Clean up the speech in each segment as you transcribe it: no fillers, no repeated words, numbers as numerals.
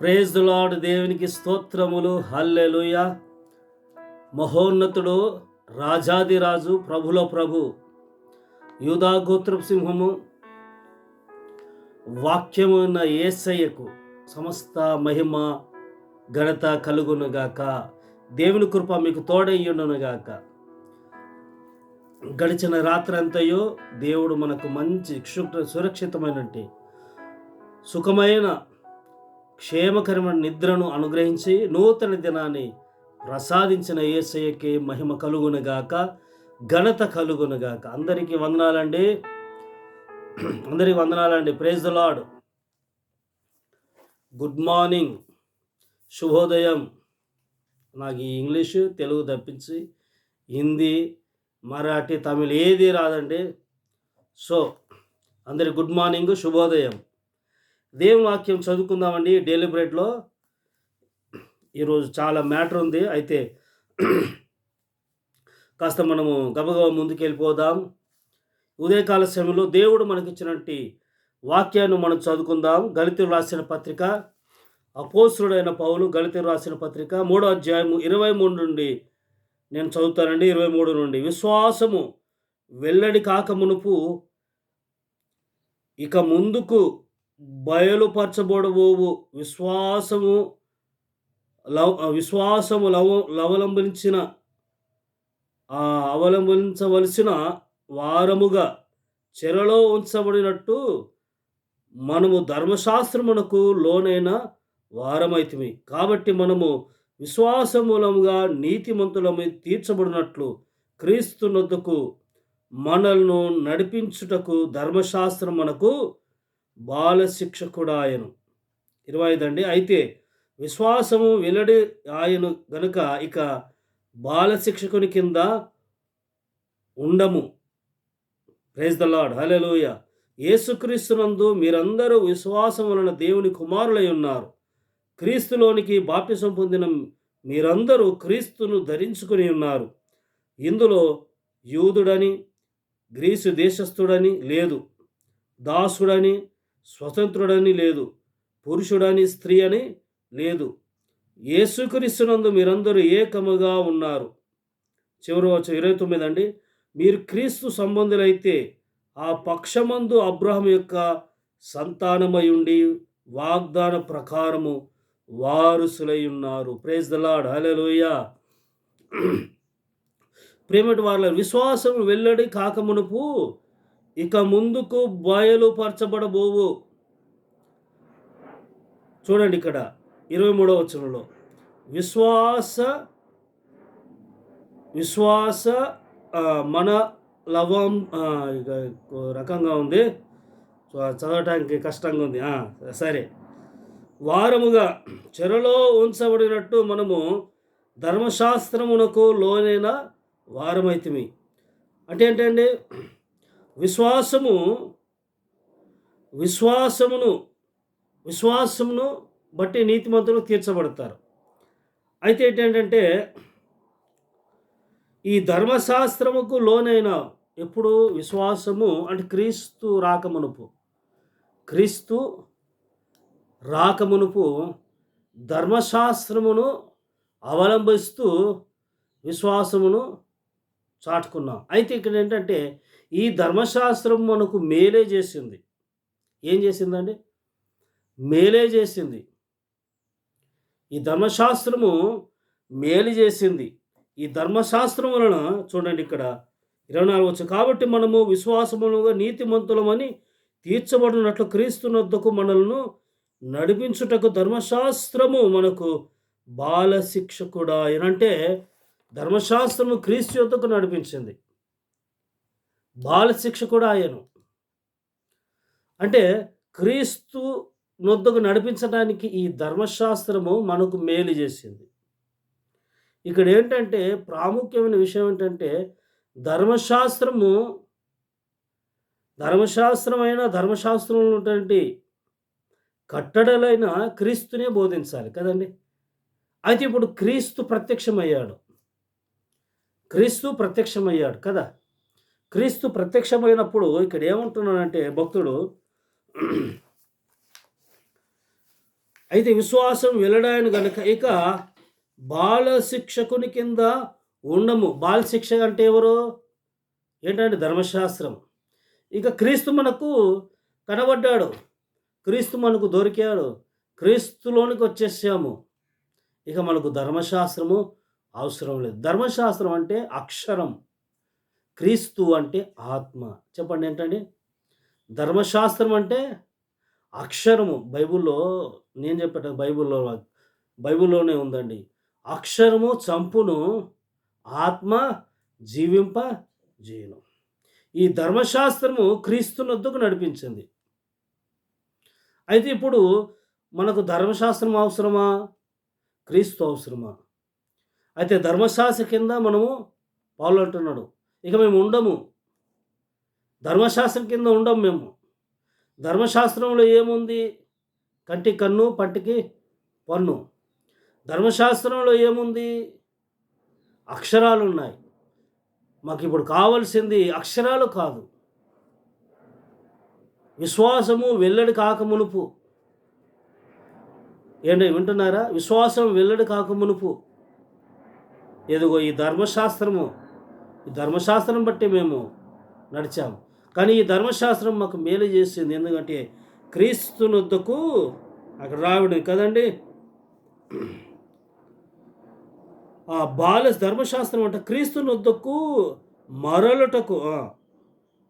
Praise the lord. దేవునికి స్తోత్రములు. హల్లెలూయా. మహోన్నతుడు, రాజాదిరాజు, ప్రభుల ప్రభు, యూదా గోత్రపు సింహము, వాక్యమున్న యేసయ్యకు సమస్త మహిమ ఘనత కలుగునుగాక. దేవుని కృప మీకు తోడయ్యుండునుగాక. గడిచిన రాత్రంతయో దేవుడు మనకు మంచి సురక్షితమైన సుఖమైన క్షేమకరమైన నిద్రను అనుగ్రహించి నూతన దినాన్ని ప్రసాదించిన యేసయ్యకి మహిమ కలుగునుగాక, ఘనత కలుగునుగాక. అందరికీ వందనాలండి. Praise the lord. Good morning, శుభోదయం. నాకు ఈ ఇంగ్లీషు తెలుగు తప్పించి హిందీ, మరాఠీ, తమిళ్ ఏది రాదండి. సో అందరికి గుడ్ మార్నింగ్, శుభోదయం. దేవుని వాక్యం చదువుకుందామండి. డైలీ బ్రెడ్లో ఈరోజు చాలా మ్యాటర్ ఉంది. అయితే కాస్త మనము గబగబా ముందుకు వెళ్ళిపోదాం. ఉదయకాల సమయంలో దేవుడు మనకిచ్చినటువంటి వాక్యాన్ని మనం చదువుకుందాం. గళితీయులకు రాసిన పత్రిక, అపోస్తలుడైన పౌలు గళితీయులకు రాసిన పత్రిక 3వ అధ్యాయము 23 నుండి నేను చదువుతానండి. 23 నుండి. విశ్వాసము వెల్లడి కాక మునుపు ఇక ముందుకు బయలుపరచబడబోవు అవలంబించవలసిన వారముగా చెరలో ఉంచబడినట్టు మనము ధర్మశాస్త్రమునకు లోనైన వారమైతిమి. కాబట్టి మనము విశ్వాసమూలముగా నీతిమంతులమై తీర్చబడినట్లు క్రీస్తునొద్దకు మనల్ని నడిపించుటకు ధర్మశాస్త్రం మనకు బాలశిక్షకుడు ఆయను. 25 అండి. అయితే విశ్వాసము వెల్లడి ఆయను గనుక ఇక బాలశిక్షకుని కింద ఉండము. Praise the lord. హల్లెలూయా. యేసుక్రీస్తునందు మీరందరూ విశ్వాసం వలన దేవుని కుమారులై ఉన్నారు. క్రీస్తులోనికి బాప్తిసం పొందిన మీరందరూ క్రీస్తును ధరించుకుని ఉన్నారు. ఇందులో యూదుడని గ్రీసు దేశస్థుడని లేదు, దాసుడని స్వతంత్రుడని లేదు, పురుషుడని స్త్రీ అని లేదు, యేసుక్రీస్తునందు మీరందరూ ఏకముగా ఉన్నారు. చివరి 29 అండి. మీరు క్రీస్తు సంబంధులైతే ఆ పక్షమందు అబ్రహాము యొక్క సంతానమై ఉండి వాగ్దాన ప్రకారము వారసులై ఉన్నారు. Praise the lord. హల్లెలూయా. ప్రేమటి వారి విశ్వాసం వెల్లడి కాకమునుపు ఇక ముందుకు బయలుపరచబడబోవు. చూడండి ఇక్కడ 23వ వచనంలో విశ్వాస మన లవం రకంగా ఉంది, చదవటానికి కష్టంగా ఉంది. సరే. వారముగా చెరలో ఉంచబడినట్టు మనము ధర్మశాస్త్రమునకు లోనైన వారమైతిమి. అంటే ఏంటండి? విశ్వాసమును బట్టి నీతిమంతులు తీర్చబడతారు. అయితే ఏంటంటే ఈ ధర్మశాస్త్రముకు లోనైన ఎప్పుడు విశ్వాసము అంటే క్రీస్తు రాకమునుపు ధర్మశాస్త్రమును అవలంబిస్తూ విశ్వాసమును చాటుకున్నాం. అయితే ఇక్కడ ఏంటంటే ఈ ధర్మశాస్త్రం మనకు మేలే చేసింది. ఏం చేసిందండి? మేలే చేసింది. ఈ ధర్మశాస్త్రము మేలు చేసింది. ఈ ధర్మశాస్త్రం వలన చూడండి ఇక్కడ 24 వచ్చు. కాబట్టి మనము విశ్వాసములుగా నీతిమంతులమని తీర్చబడినట్లు క్రీస్తునొద్దకు మనల్ని నడిపించుటకు ధర్మశాస్త్రము మనకు బాలశిక్షకుడా. ఏనంటే ధర్మశాస్త్రము క్రీస్తు యొద్దకు నడిపించింది, బాలశిక్షకుడు ఆయను. అంటే క్రీస్తు నొద్దకు నడిపించడానికి ఈ ధర్మశాస్త్రము మనకు మేలు చేసింది. ఇక్కడ ఏంటంటే ప్రాముఖ్యమైన విషయం ఏంటంటే ధర్మశాస్త్రంలో ఉన్నటువంటి కట్టడలైన క్రీస్తునే బోధించాలి కదండి. అయితే ఇప్పుడు క్రీస్తు ప్రత్యక్షమయ్యాడు కదా. క్రీస్తు ప్రత్యక్షమైనప్పుడు ఇక్కడ ఏమంటున్నాడంటే భక్తుడు అయితే విశ్వాసం వెల్లడాయను గనుక ఇక బాల శిక్షకుని కింద ఉండము. బాల శిక్ష అంటే ఎవరు? ఏంటంటే ధర్మశాస్త్రం. ఇక క్రీస్తు మనకు కనబడ్డాడు, క్రీస్తు మనకు దొరికాడు, క్రీస్తులోనికి వచ్చేసాము. ఇక మనకు ధర్మశాస్త్రము అవసరం లేదు. ధర్మశాస్త్రం అంటే అక్షరం, క్రీస్తు అంటే ఆత్మ. చెప్పండి ఏంటండి? ధర్మశాస్త్రం అంటే అక్షరము. బైబిల్లో నేను చెప్పేట బైబిల్లోనే ఉందండి. అక్షరము చంపును, ఆత్మ జీవింప జేయును. ఈ ధర్మశాస్త్రము క్రీస్తునొద్దకు నడిపించింది. అయితే ఇప్పుడు మనకు ధర్మశాస్త్రం అవసరమా? క్రీస్తు అవసరమా? అయితే ధర్మశాస్త్ర కింద మనము పౌలు అంటున్నాడు, ఇక మేము ఉండము, ధర్మశాస్త్రం కింద ఉండము మేము. ధర్మశాస్త్రంలో ఏముంది? కంటికి కన్ను, పంటికి పన్ను. ధర్మశాస్త్రంలో ఏముంది? అక్షరాలు ఉన్నాయి. మాకు ఇప్పుడు కావాల్సింది అక్షరాలు కాదు, విశ్వాసము వెల్లడి కాకమునుపు. ఏంటి వింటున్నారా? విశ్వాసం వెల్లడి కాకమునుపు ఎదుగో ఈ ధర్మశాస్త్రం బట్టి మేము నడిచాము. కానీ ఈ ధర్మశాస్త్రం మాకు మేలు చేసింది. ఎందుకంటే క్రీస్తునొద్దకు అక్కడ రావడం కదండి. ఆ ధర్మశాస్త్రం అంటే క్రీస్తునొద్దకు మరలుటకు,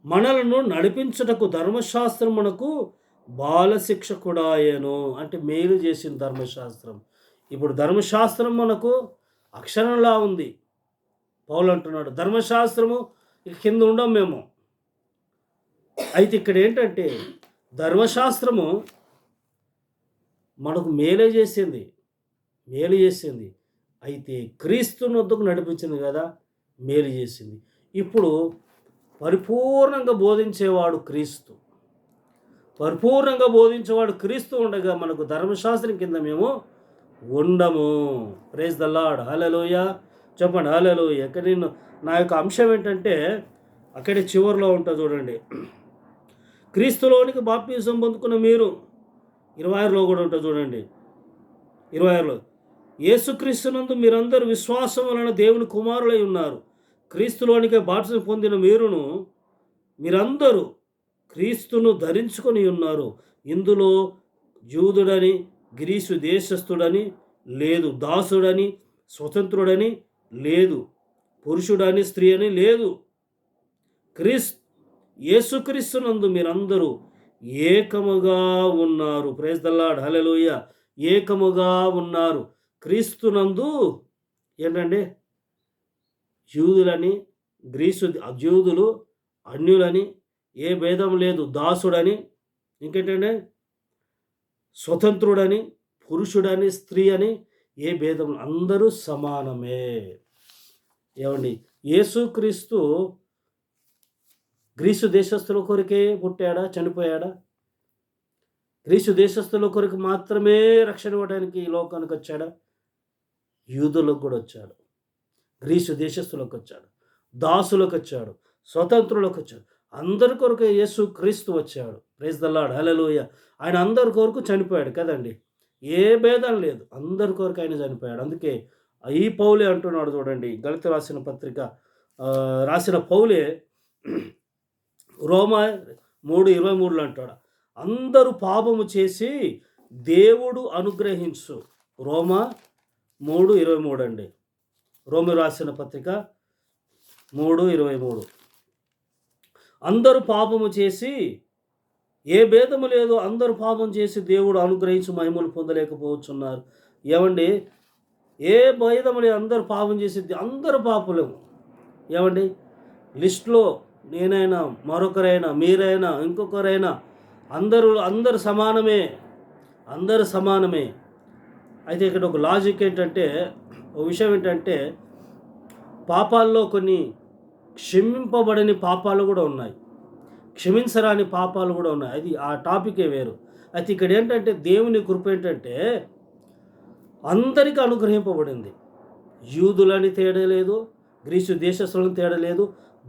మనలను నడిపించుటకు ధర్మశాస్త్రం మనకు బాలశిక్ష కూడా అయ్యాను. అంటే మేలు చేసిన ధర్మశాస్త్రం. ఇప్పుడు ధర్మశాస్త్రం మనకు అక్షరంలా ఉంది. పౌలు అంటున్నాడు ధర్మశాస్త్రము కింద ఉండం మేము. అయితే ఇక్కడ ఏంటంటే ధర్మశాస్త్రము మనకు మేలు చేసింది. అయితే క్రీస్తునొద్దకు నడిపించింది కదా, మేలు చేసింది. ఇప్పుడు పరిపూర్ణంగా బోధించేవాడు క్రీస్తు. ఉండగా మనకు ధర్మశాస్త్రం కింద మేము ఉండము. Praise the lord. హల్లెలూయా. చెప్పండి హల్లెలూయా. ఇక్కడ నా యొక్క అంశం ఏంటంటే అక్కడే చివరిలో ఉంటుంది చూడండి. క్రీస్తులోనికి బాప్తిసం పొందుకున్న మీరు 26లో కూడా ఉంటుంది చూడండి. 26లో యేసుక్రీస్తునందు మీరందరూ విశ్వాసం వలన దేవుని కుమారులై ఉన్నారు. క్రీస్తులోనికి బాప్తిసం పొందిన మీరందరూ క్రీస్తును ధరించుకొని ఉన్నారు. ఇందులో యూదుడని గ్రీసు దేశస్థుడని లేదు, దాసుడని స్వతంత్రుడని లేదు, పురుషుడని స్త్రీ అని లేదు. యేసుక్రీస్తునందు మీరందరూ ఏకముగా ఉన్నారు. Praise the lord. హల్లెలూయా. ఏకముగా ఉన్నారు. క్రీస్తునందు ఏంటంటే యూదులని, యూదులు, అన్యులని ఏ భేదం లేదు. దాసుడని, ఇంకేంటంటే స్వతంత్రుడని, పురుషుడని, స్త్రీ అని ఏ భేదం, అందరూ సమానమే. ఏమండి? యేసుక్రీస్తు గ్రీసు దేశస్తుల కొరకే పుట్టాడా, చనిపోయాడా? గ్రీసు దేశస్తుల కొరకు మాత్రమే రక్షణ ఇవ్వడానికి ఈ లోకానికి వచ్చాడా? యూదులకు కూడా వచ్చాడు, గ్రీసు దేశస్తులకు వచ్చాడు, దాసులకు వచ్చాడు, స్వతంత్రులకు వచ్చాడు. అందరి కొరకు యేసు క్రీస్తు వచ్చాడు. Praise the lord. హల్లెలూయా. ఆయన అందరి కొరకు చనిపోయాడు కదండి. ఏ భేదం లేదు, అందరి కొరకు ఆయన చనిపోయాడు. అందుకే ఈ పౌలే అంటున్నాడు చూడండి, గళిత రాసిన పౌలే రోమా 3:23లో అంటాడు, అందరూ పాపము చేసి దేవుడు అనుగ్రహించు. రోమా 3:23 అండి. రోమి రాసిన పత్రిక 3:23. అందరూ పాపము చేసి, ఏ భేదము లేదు, అందరూ పాపం చేసి దేవుడు అనుగ్రహించి మహిమలు పొందలేకపోతున్నారు. ఏమండి? ఏ భేదము లేదు, అందరూ పాపం చేసి, అందరూ పాపులేము. ఏమండి? లిస్టులో నేనైనా, మరొకరైనా, మీరైనా, ఇంకొకరైనా అందరూ సమానమే. అయితే ఇక్కడ ఒక లాజిక్ ఏంటంటే, ఒక విషయం ఏంటంటే, పాపాల్లో కొన్ని క్షమింపబడని పాపాలు కూడా ఉన్నాయి, క్షమించరాని పాపాలు కూడా ఉన్నాయి. అది ఆ టాపికే వేరు. అయితే ఇక్కడ ఏంటంటే దేవుని కృప ఏంటంటే అందరికీ అనుగ్రహింపబడింది. యూదులని తేడా లేదు, గ్రీసు దేశస్తులను తేడా లేదు,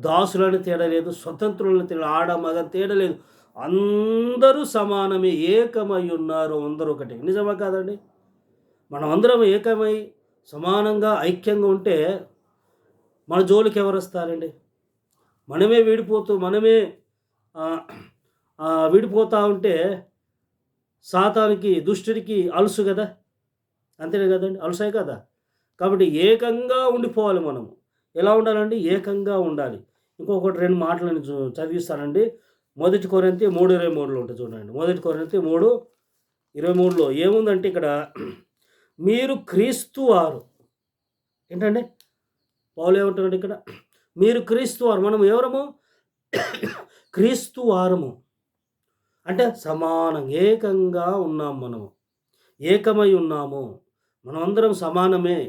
దాసులని తేడా లేదు, స్వతంత్రులను తేడా, ఆడ మగ తేడా లేదు. అందరూ సమానమే, ఏకమై ఉన్నారు, అందరూ ఒకటి. నిజమా కాదండి? మనం అందరం ఏకమై సమానంగా ఐక్యంగా ఉంటే మన జోలికి ఎవరు వస్తారండి? మనమే విడిపోతూ మనమే విడిపోతూ ఉంటే సాతానికి, దుష్టుడికి అలుసు కదా, అంతేనే కదండి, అలుసే కదా. కాబట్టి ఏకంగా ఉండిపోవాలి మనము. ఎలా ఉండాలండి? ఏకంగా ఉండాలి. ఇంకొకటి 2 మాటలను చదివిస్తానండి. 1 కొరింథీ 3:23లో ఉంటుంది చూడండి. 1 కొరింథీ 3:23లో ఏముందంటే ఇక్కడ, మీరు క్రీస్తు వారు. ఏంటండి పౌలు ఏమంటున్నాడు ఇక్కడ? మీరు క్రీస్తు వారు. మనం ఎవరము? క్రీస్తు వారము. అంటే సమానం, ఏకంగా ఉన్నాం మనము, ఏకమై ఉన్నాము. మనమందరం సమానమే.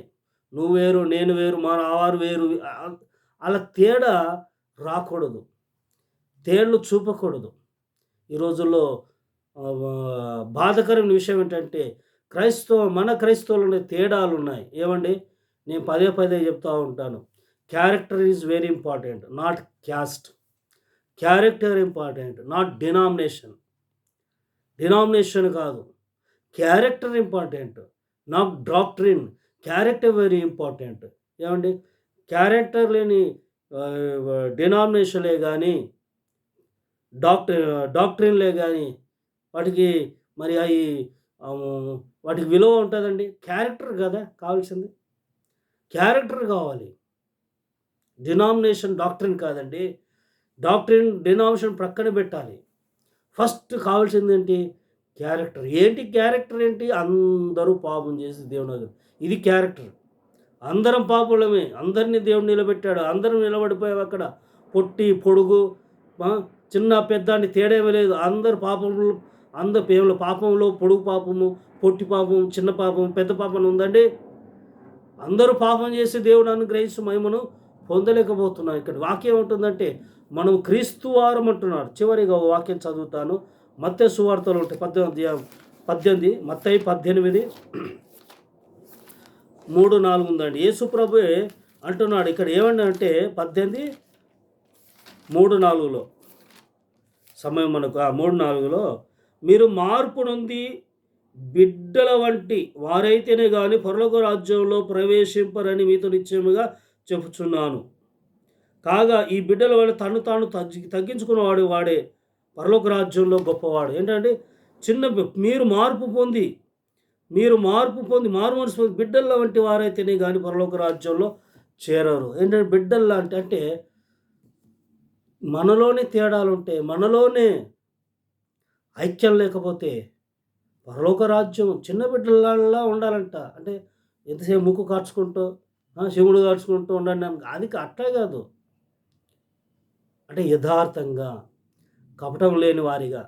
నువ్వు వేరు, నేను వేరు, మన వారు వేరు, అలా తేడా రాకూడదు, తేళ్లు చూపకూడదు. ఈ రోజుల్లో బాధకరమైన విషయం ఏంటంటే మన క్రైస్తవులలో తేడాలు ఉన్నాయి. ఏమండి, నేను పదే పదే చెప్తూ ఉంటాను, character is very important, not caste. Character important, not denomination కాదు, character important, not doctrine. Character very important. ఏమండి, క్యారెక్టర్ లేని డినామినేషన్లే కానీ, డాక్ట్రిన్లే కానీ వాటికి మరి అవి వాటికి విలువ ఉంటుందండి? క్యారెక్టర్ కదా కావాల్సింది, క్యారెక్టర్ కావాలి. డినామినేషన్, డాక్ట్రిన్ కాదండి. డాక్ట్రిన్, డినామినేషన్ ప్రక్కన పెట్టాలి. ఫస్ట్ కావాల్సింది ఏంటి? క్యారెక్టర్. ఏంటి క్యారెక్టర్? ఏంటి? అందరూ పాపం చేసి దేవుడు, ఇది క్యారెక్టర్. అందరం పాపులమే, అందరినీ దేవుడు నిలబెట్టాడు, అందరం నిలబడిపోయావు అక్కడ. పొట్టి పొడుగు, చిన్న పెద్ద అని తేడేమీ లేదు. అందరు పాపంలో, అందరు పేర్లు పాపంలో, పొడుగు పాపము, పొట్టి పాపం, చిన్న పాపం, పెద్ద పాపం ఉందండి. అందరూ పాపం చేసి దేవుడు అనుగ్రహించి మహిమను పొందలేకపోతున్నారు. ఇక్కడ వాక్యం ఏముంటుందంటే మనం క్రీస్తు వారం అంటున్నారు. చివరిగా వాక్యం చదువుతాను. మత్తయి సువార్తలో ఉంటాయి 18 మత్తయి 18:3-4 ఉందండి. యేసు ప్రభువే అంటున్నాడు ఇక్కడ. ఏమన్నా అంటే 18:3-4లో సమయం మనకు 3:4లో, మీరు మార్పు నొంది బిడ్డల వంటి వారైతేనే కానీ పరలోక రాజ్యంలో ప్రవేశింపరని మీతో నిశ్చయముగా చెప్పుచున్నాను. కాగా ఈ బిడ్డల వల్ల తను తాను తగ్గించుకున్నవాడు వాడే పరలోక రాజ్యంలో గొప్పవాడు. ఏంటంటే మీరు మార్పు పొంది మారు మనసు పొంది బిడ్డల వంటి వారైతేనే కానీ పరలోక రాజ్యంలో చేరరు. ఏంటంటే బిడ్డల్లా అంటే మనలోనే తేడాలు ఉంటాయి, మనలోనే ఐక్యం లేకపోతే పరలోక రాజ్యం చిన్న బిడ్డలలా ఉండాలంట. అంటే ఎంతసేపు ముక్కు కార్చుకుంటూ శివుడు కార్చుకుంటూ ఉండండి, అది అట్లా కాదు. అంటే యథార్థంగా, కపటం లేని వారిగా,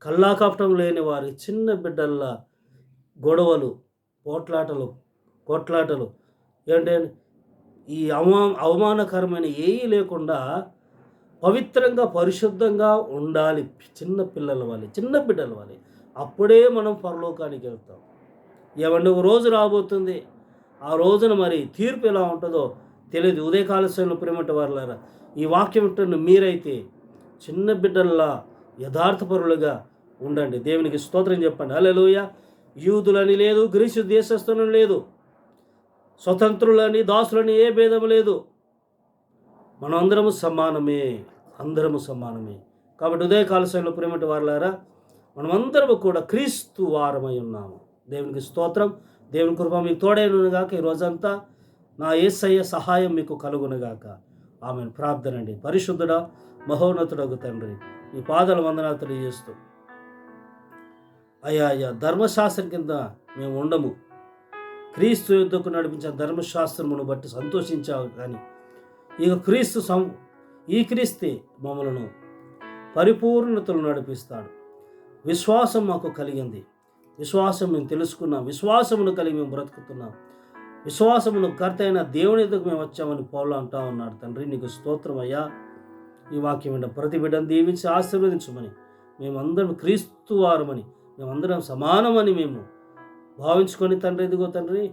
కల్లా కపటం లేని వారి, చిన్న బిడ్డల్లా గొడవలు, కొట్లాటలు ఏంటంటే ఈ అవమానకరమైన ఏవి లేకుండా పవిత్రంగా, పరిశుద్ధంగా ఉండాలి చిన్న బిడ్డల వల్ల. అప్పుడే మనం పరలోకానికి వెళ్తాం. ఏమంటే ఒక రోజు రాబోతుంది, ఆ రోజున మరి తీర్పు ఎలా ఉంటుందో తెలియదు. ఉదయకాల సమయంలో ప్రేమట వారలారా, ఈ వాక్యం ఉంటున్న మీరైతే చిన్న బిడ్డల్లా యథార్థపరులుగా ఉండండి. దేవునికి స్తోత్రం చెప్పండి. హల్లెలూయా. యూదులని లేదు, గ్రీసు దేశస్థులని లేదు, స్వతంత్రులని దాసులని ఏ భేదం లేదు. మనం అందరము సమానమే. కాబట్టి ఉదయకాల సమయంలో ప్రేమటి వారలారా, మనమందరము కూడా క్రీస్తు వారమై ఉన్నాము. దేవునికి స్తోత్రం. దేవుని కృప మీకు తోడైనగాక. ఈ రోజంతా నా యేసయ్య సహాయం మీకు కలుగునుగాక. ఆమెను ప్రార్థన అండి. పరిశుద్ధుడా, మహోన్నతుడగు తండ్రి, ఈ పాదాల వందనాలు తెలియజేస్తూ, అయ్యా ధర్మశాస్త్రం కింద మేము ఉండము, క్రీస్తు యుద్ధకు నడిపించిన ధర్మశాస్త్రమును బట్టి సంతోషించావు. కానీ ఇక క్రీస్తే మమ్మలను పరిపూర్ణతలు నడిపిస్తాడు. విశ్వాసం మాకు కలిగింది, విశ్వాసం మేము తెలుసుకున్నాం, విశ్వాసమును కలిగి మేము బ్రతుకుతున్నాం, విశ్వాసమును కర్త అయిన దేవుని ఎదుగు మేము వచ్చామని పౌలు అంటా ఉన్నాడు. తండ్రి నీకు స్తోత్రం అయ్యా. ఈ వాక్యం ప్రతి బిడ్డను దీవించి ఆశీర్వదించమని, మేమందరం క్రీస్తు వారమని, మేమందరం సమానమని మేము భావించుకొని తండ్రి, ఇదిగో తండ్రి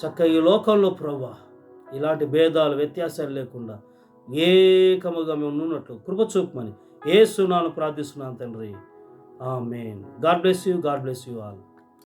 చక్కగా ఈ లోకంలో ప్రభువా ఇలాంటి భేదాలు, వ్యత్యాసాలు లేకుండా ఏకముగా మేము ఉన్నట్లు కృప చూపమని యేసు నామమున ప్రార్థిస్తున్నాను తండ్రి. Amen. God bless you. God bless you all.